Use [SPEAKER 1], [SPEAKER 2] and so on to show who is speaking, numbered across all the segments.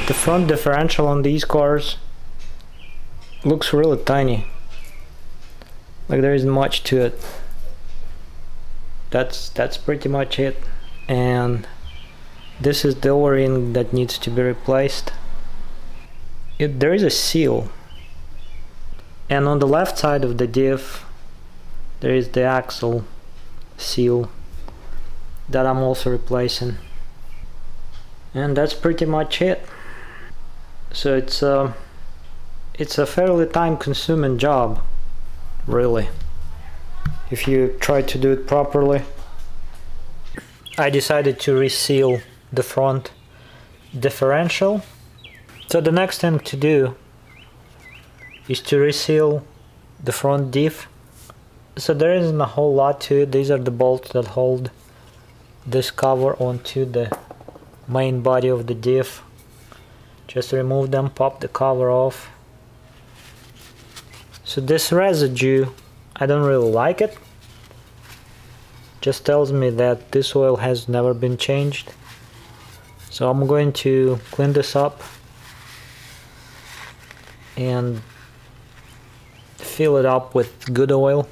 [SPEAKER 1] The front differential on these cars looks really tiny. Like there isn't much to it. That's pretty much it. And this is the O-ring that needs to be replaced. There is a seal, and on the left side of the diff there is the axle seal that I'm also replacing, and that's pretty much it. So it's a fairly time-consuming job, really, if you try to do it properly. I decided to reseal the front differential. So the next thing to do is to reseal the front diff. So there isn't a whole lot to it. These are the bolts that hold this cover onto the main body of the diff. Just remove them, pop the cover off. So this residue, I don't really like it. Just tells me that this oil has never been changed. So I'm going to clean this up and fill it up with good oil.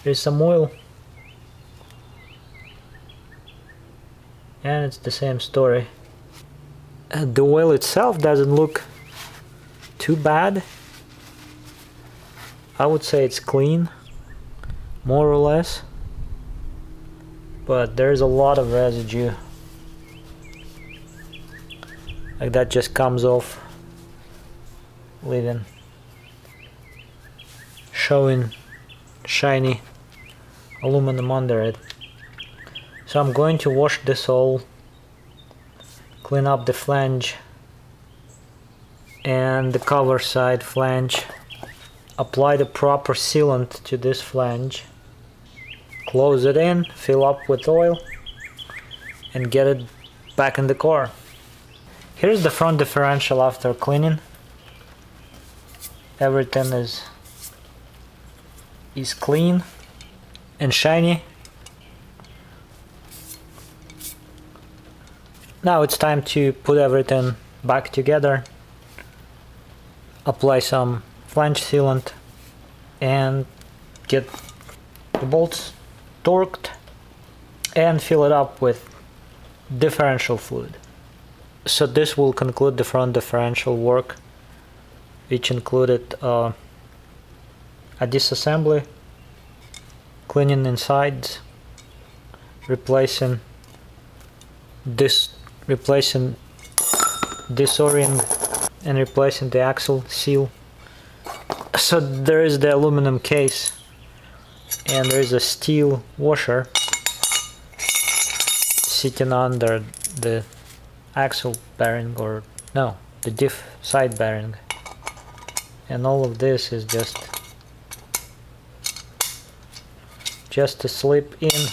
[SPEAKER 1] Here's some oil, and it's the same story. The oil itself doesn't look too bad. I would say it's clean, more or less, but there's a lot of residue. Like that just comes off, showing shiny aluminum under it. So I'm going to wash this all, clean up the flange and the cover side flange, apply the proper sealant to this flange, close it in, fill up with oil, and get it back in the car. Here's the front differential after cleaning. Everything is clean and shiny. Now it's time to put everything back together, apply some flange sealant, and get the bolts torqued and fill it up with differential fluid. So this will conclude the front differential work, which included a disassembly, cleaning insides, replacing this O-ring, and replacing the axle seal. So there is the aluminum case, and there is a steel washer sitting under the axle bearing, or no, the diff side bearing, and all of this is just to slip in.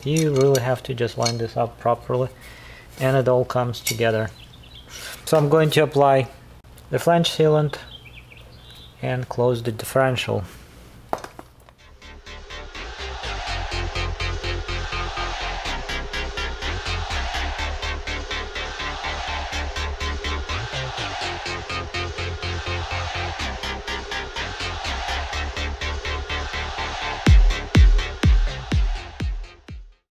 [SPEAKER 1] You really have to just line this up properly, and it all comes together. So I'm going to apply the flange sealant and close the differential.